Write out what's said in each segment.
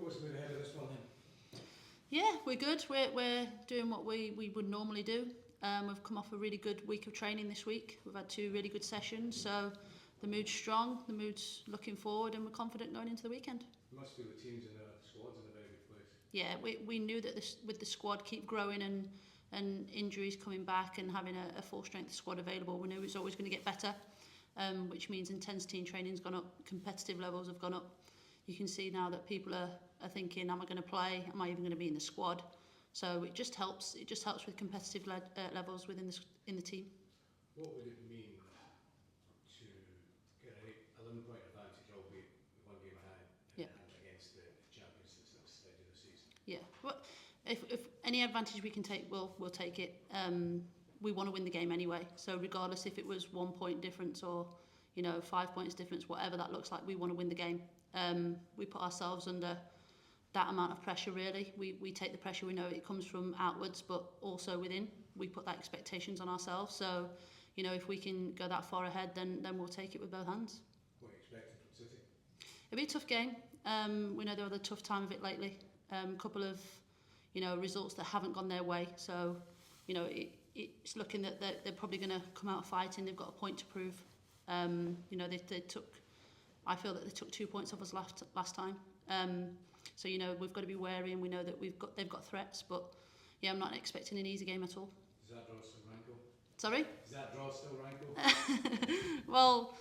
What's the mood ahead of this one then? Yeah, we're good. We're doing what we would normally do. We've come off a really good week of training this week. We've had 2 really good sessions, so the mood's strong, the mood's looking forward, and we're confident going into the weekend. You must feel the teams and the squad's in a very good place. Yeah, we knew that with the squad keep growing and injuries coming back and having a full strength squad available, we knew it was always going to get better, which means intensity in training's gone up, competitive levels have gone up. You can see now that people are thinking, am I going to play? Am I even going to be in the squad? So it just helps. It just helps with competitive levels within the team. What would it mean to get an 11-point advantage, albeit one game ahead, against the champions at the stage of the season? Yeah. Well, if any advantage we can take, we'll take it. We want to win the game anyway. So regardless if it was 1 point difference or 5 points difference, whatever that looks like, we want to win the game. We put ourselves under that amount of pressure, really. We take the pressure, we know it comes from outwards, but also within. We put that expectations on ourselves. So, if we can go that far ahead, then we'll take it with both hands. What are you expecting from City? It'll be a tough game. We know they've had a tough time of it lately. A couple of, results that haven't gone their way. So, it's looking that they're probably going to come out fighting. They've got a point to prove. They took, I feel that they took 2 points off us last time. So we've got to be wary, and we know that they've got threats. But yeah, I'm not expecting an easy game at all. Does that draw still rankle? Sorry? Does that draw still rankle? Well,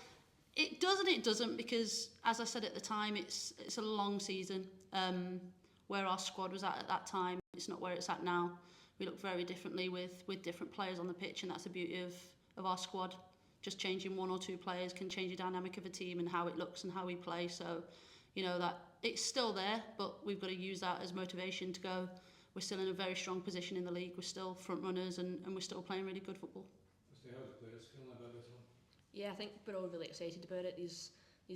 it does and it doesn't, because as I said at the time, it's a long season. Where our squad was at that time, it's not where it's at now. We look very differently with different players on the pitch, and that's the beauty of our squad. Just changing 1 or 2 players can change the dynamic of a team and how it looks and how we play. So, that it's still there, but we've got to use that as motivation to go. We're still in a very strong position in the league. We're still front runners, and we're still playing really good football. How are the players feeling about this one? Yeah, I think we're all really excited about it. These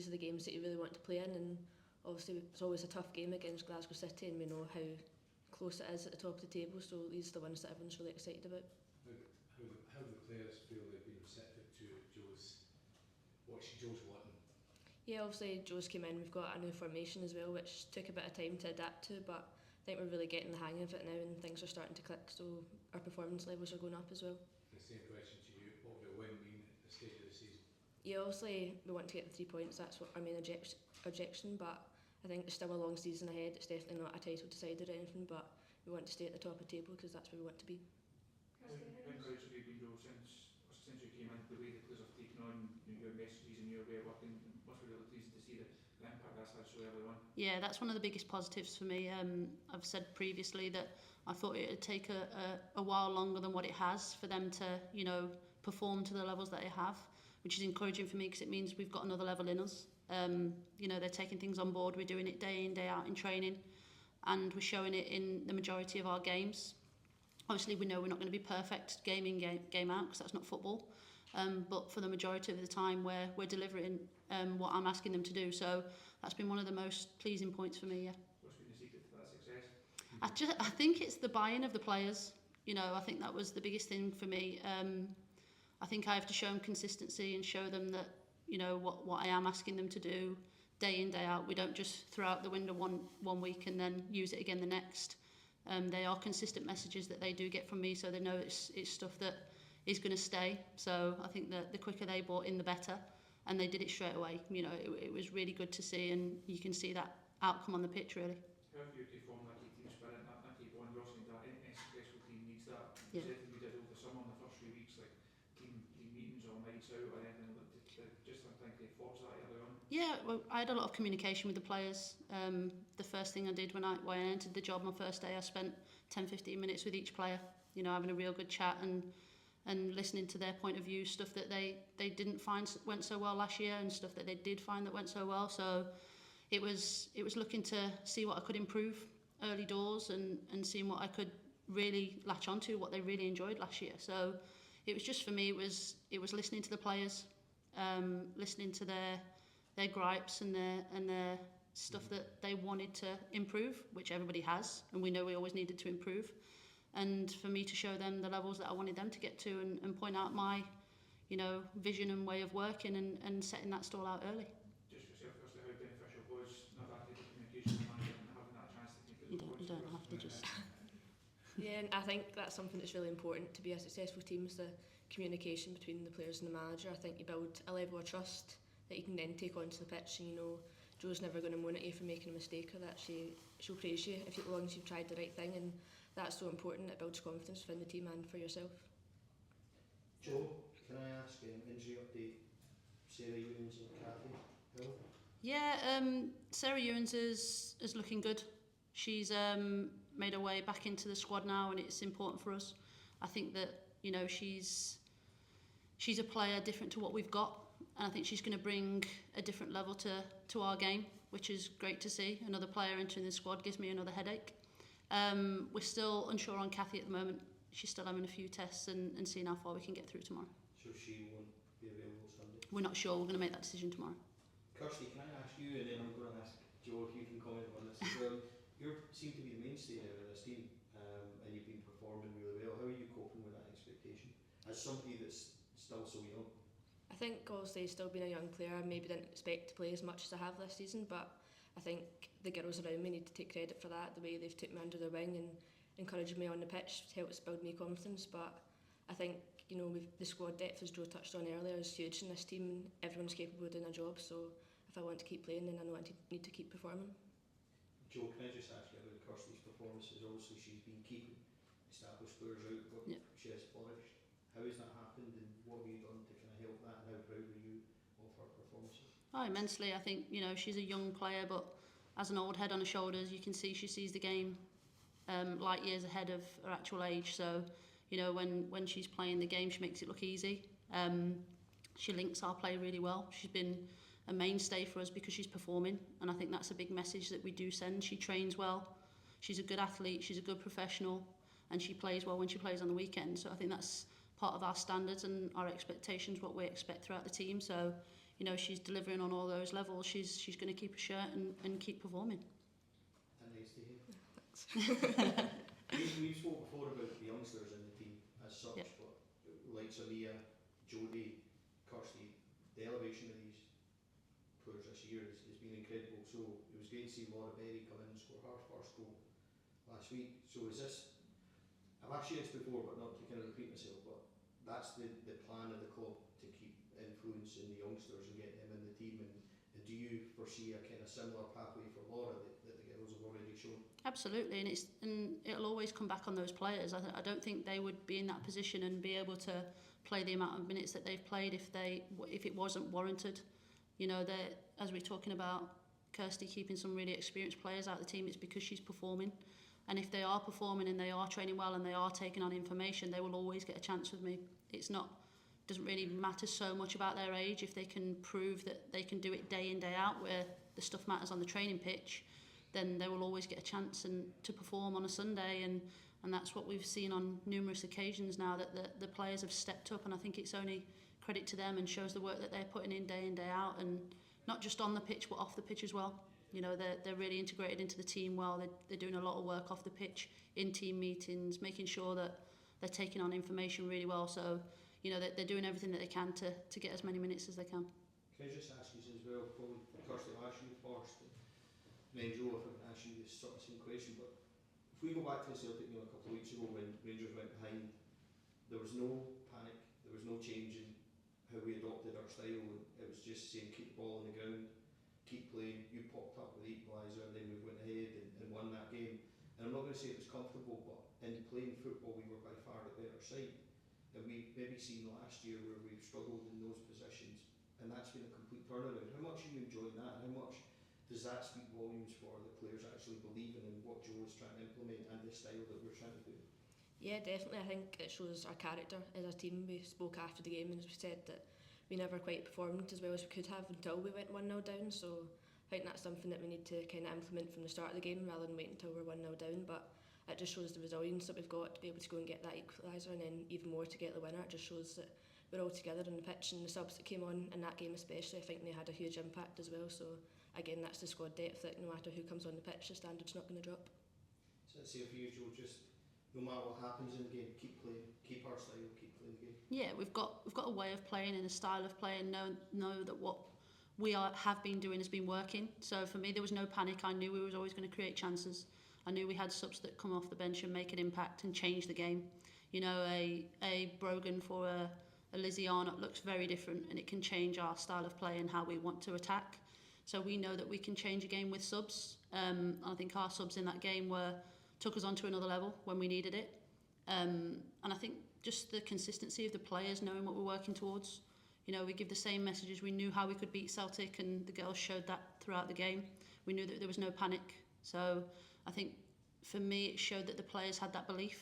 are the games that you really want to play in, and obviously it's always a tough game against Glasgow City, and we know how close it is at the top of the table, so these are the ones that everyone's really excited about. How do the players feel they've been receptive to Joe's wanting? Yeah, obviously Joe's came in, we've got a new formation as well, which took a bit of time to adapt to, but I think we're really getting the hang of it now, and things are starting to click, so our performance levels are going up as well. The same question to you, what would a win mean at the stage of the season? Yeah, obviously we want to get the 3 points, that's what our main objection, but I think there's still a long season ahead. It's definitely not a title decider or anything, but we want to stay at the top of the table because that's where we want to be. How encouraged have you been, Joe, since you came in, the way the players have taken on your messages and your way of working? It must be really pleasing to see the impact that's had so early on. Yeah, that's one of the biggest positives for me. I've said previously that I thought it would take a while longer than what it has for them to, perform to the levels that they have, which is encouraging for me because it means we've got another level in us. They're taking things on board. We're doing it day in, day out in training, and we're showing it in the majority of our games. Obviously, we know we're not going to be perfect game in, game out, because that's not football. But for the majority of the time, we're delivering what I'm asking them to do. So that's been one of the most pleasing points for me. Yeah. What's been the secret to that success? I think it's the buy-in of the players. I think that was the biggest thing for me. I think I have to show them consistency and show them that what I am asking them to do day in, day out. We don't just throw out the window one week and then use it again the next. They are consistent messages that they do get from me, so they know it's stuff that is going to stay. So I think that the quicker they bought in, the better, and they did it straight away. It was really good to see, and you can see that outcome on the pitch, really. How have you to form that team spirit, that keep on rushing, that any successful team needs that? Yeah. Certainly we did over the summer in the first few weeks, like team meetings or nights out or anything, just something to force that early on. Yeah, well, I had a lot of communication with the players. The first thing I did when I entered the job, my first day, I spent 10-15 minutes with each player, having a real good chat and listening to their point of view, stuff that they didn't find went so well last year and stuff that they did find that went so well. So it was looking to see what I could improve early doors and seeing what I could really latch onto, what they really enjoyed last year. So it was just, for me, it was listening to the players, listening to their gripes and their stuff that they wanted to improve, which everybody has, and we know we always needed to improve. And for me to show them the levels that I wanted them to get to and point out my, vision and way of working and setting that stall out early. Just yourself, firstly, how beneficial was that type of communication and having You don't have to just... Yeah, and I think that's something that's really important to be a successful team, is the communication between the players and the manager. I think you build a level of trust that you can then take onto the pitch, and you know Jo's never going to moan at you for making a mistake, or that she'll praise you as long as you've tried the right thing, and that's so important. It builds confidence within the team and for yourself. Jo, can I ask injury update? Sarah Ewens and Kathy Hill? Yeah, Sarah Ewens is looking good. She's made her way back into the squad now, and it's important for us. I think that, you know, she's a player different to what we've got, and I think she's going to bring a different level to our game, which is great to see. Another player entering the squad gives me another headache. We're still unsure on Kathy at the moment. She's still having a few tests and seeing how far we can get through tomorrow. So she won't be available Sunday? We're not sure. We're going to make that decision tomorrow. Kirsty, can I ask you, and then I'm going to ask Jo if you can comment on this as well. You seem to be the mainstay now of this team, and you've been performing really well. How are you coping with that expectation as somebody that's still so young? I think obviously still being a young player, I maybe didn't expect to play as much as I have this season, but I think the girls around me need to take credit for that. The way they've took me under their wing and encouraged me on the pitch helps build me confidence. But I think, you know, the squad depth, as Jo touched on earlier, is huge in this team. Everyone's capable of doing a job, so if I want to keep playing, then I know I need to keep performing. Jo, can I just ask you about Kirsty's performances? Obviously she's been keeping established players out, but she has flourished. How has that happened, and what have you done to kind of help that, and how proud are you of her performances? Oh, immensely. I think, you know, she's a young player, but as an old head on her shoulders, you can see she sees the game light years ahead of her actual age. So, you know, when she's playing the game, she makes it look easy. She links our play really well. She's been a mainstay for us because she's performing, and I think that's a big message that we do send. She trains well, she's a good athlete, she's a good professional, and she plays well when she plays on the weekend. So I think that's part of our standards and our expectations, what we expect throughout the team. So, you know, she's delivering on all those levels. She's going to keep her shirt and keep performing. That nice to hear. We've spoke before about the youngsters in the team as such, but like Mia, Jodie, Kirsty, the elevation of these players this year has been incredible. So it was great to see Laura Berry come in and score her first goal last week. So is this, I've asked you this before, but not to kind of repeat myself, but that's the plan of the club, to keep influencing the youngsters and get them in the team, and do you foresee a kind of similar pathway for Laura that the girls have already shown? Absolutely, and it'll always come back on those players. I don't think they would be in that position and be able to play the amount of minutes that they've played if it wasn't warranted. You know, as we're talking about Kirsty keeping some really experienced players out of the team, it's because she's performing. And if they are performing and they are training well and they are taking on information, they will always get a chance with me. Doesn't really matter so much about their age. If they can prove that they can do it day in, day out, where the stuff matters on the training pitch, then they will always get a chance to perform on a Sunday. And that's what we've seen on numerous occasions now, that the players have stepped up, and I think it's only credit to them and shows the work that they're putting in, day out, and not just on the pitch but off the pitch as well. You know, they're really integrated into the team well. They're doing a lot of work off the pitch, in team meetings, making sure that they're taking on information really well. So, you know, they're doing everything that they can to get as many minutes as they can. Can I just ask you as well, probably Kirsty, I'll ask you first, and then Jo, if I can ask you this sort of same question, but if we go back to the Celtic game a couple of weeks ago when Rangers went behind, there was no panic, there was no change in how we adopted our style, and it was just saying keep the ball on the ground, keep playing. You popped up with the equaliser, and then we went ahead and won that game. And I'm not going to say it was comfortable, but in playing football we were by far the better side. And we've maybe seen last year where we've struggled in those positions, and that's been a complete turnaround. How much are you enjoying that, and how much does that speak volumes for the players actually believing in what Jo is trying to implement and the style that we're trying to do? Yeah, definitely. I think it shows our character as a team. We spoke after the game and we said that we never quite performed as well as we could have until we went 1-0 down. So I think that's something that we need to kind of implement from the start of the game rather than wait until we're 1-0 down. But it just shows the resilience that we've got to be able to go and get that equaliser, and then even more to get the winner. It just shows that we're all together on the pitch, and the subs that came on in that game especially, I think they had a huge impact as well. So again, that's the squad depth, that no matter who comes on the pitch, the standard's not going to drop. So it's here for you, Jo, just no matter what happens in the game, keep playing, keep our style, keep playing the game. Yeah, we've got a way of playing and a style of playing. Know that what we have been doing has been working. So for me, there was no panic. I knew we was always going to create chances. I knew we had subs that come off the bench and make an impact and change the game. You know, a Brogan for a Lizzie Arnott looks very different, and it can change our style of play and how we want to attack. So we know that we can change a game with subs. I think our subs in that game took us on to another level when we needed it. And I think just the consistency of the players knowing what we're working towards. You know, we give the same messages. We knew how we could beat Celtic, and the girls showed that throughout the game. We knew that there was no panic. So I think for me it showed that the players had that belief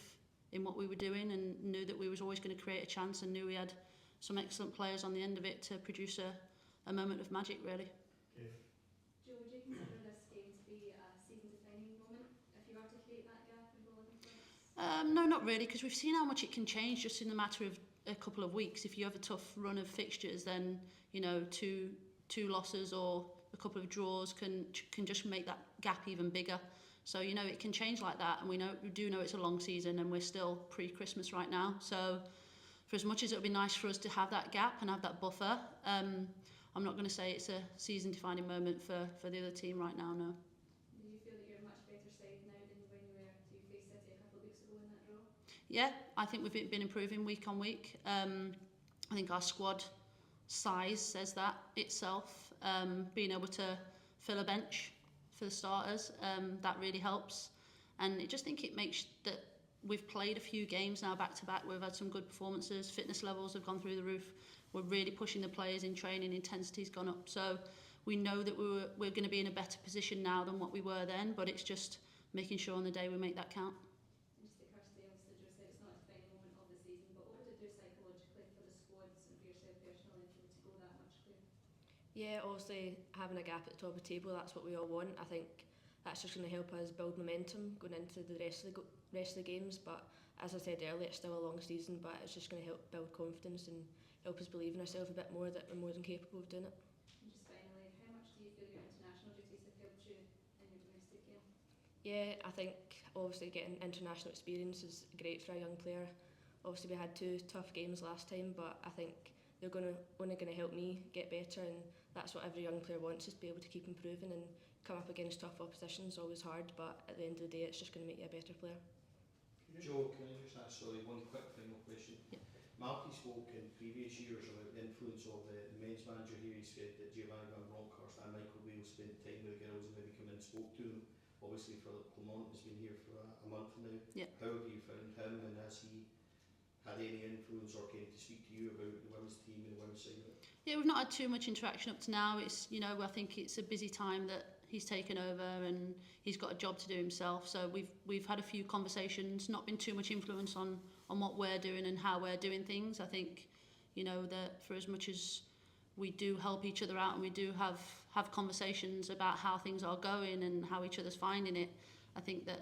in what we were doing and knew that we was always going to create a chance, and knew we had some excellent players on the end of it to produce a moment of magic, really. Okay. Joe, would you consider this game to be a season-defining moment if you were to create that gap and goal influence? No, not really, because we've seen how much it can change just in the matter of a couple of weeks. If you have a tough run of fixtures, then you know two losses or a couple of draws can just make that gap even bigger. So you know it can change like that, and we do know it's a long season, and we're still pre-Christmas right now. So for as much as it would be nice for us to have that gap and have that buffer, I'm not going to say it's a season-defining moment for the other team right now. No. Do you feel that you're a much better side now than when you faced City a couple of weeks ago in that draw? Yeah, I think we've been improving week on week. I think our squad size says that itself. Being able to fill a bench for the starters, that really helps. And I just think it makes that we've played a few games now back to back. We've had some good performances. Fitness levels have gone through the roof. We're really pushing the players in training. Intensity's gone up. So we know that we're going to be in a better position now than what we were then. But it's just making sure on the day we make that count. Just to Kirsty, obviously, Joe said it's not a defining moment of the season, but what would it do psychologically for the squads and for yourself personally if you were to go that much clear? Yeah, obviously having a gap at the top of the table, that's what we all want. I think that's just going to help us build momentum going into the rest of the games. But as I said earlier, it's still a long season, but it's just going to help build confidence and help us believe in ourselves a bit more that we're more than capable of doing it. And just finally, how much do you feel your international duties have helped you in your domestic game? Yeah, I think obviously getting international experience is great for a young player. Obviously we had 2 tough games last time, but I think they're only going to help me get better, and that's what every young player wants, is to be able to keep improving. And come up against tough opposition is always hard, but at the end of the day it's just going to make you a better player. Joe, can I just ask one quick final question? Yeah. Malky spoke in previous years about the influence of the men's manager here. He said that Giovanni Van Bronckhorst and Michael Wales spent time with the girls and maybe come in and spoke to them. Obviously Philip Clement has been here for a month now. Yeah. How have you found him, and has he had any influence or came to speak to you about the women's team and the women's side of it? Yeah, we've not had too much interaction up to now. It's, you know, I think it's a busy time that he's taken over and he's got a job to do himself. So we've had a few conversations, not been too much influence on what we're doing and how we're doing things. I think, you know, that for as much as we do help each other out and we do have conversations about how things are going and how each other's finding it, I think that,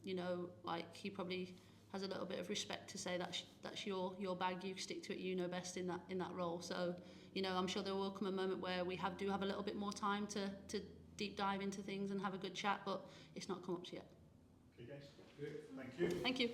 you know, like he probably has a little bit of respect to say that's your bag, you stick to it, you know best in that role. So, you know, I'm sure there will come a moment where we do have a little bit more time to deep dive into things and have a good chat, but it's not come up to yet. Okay guys, good, thank you. Thank you.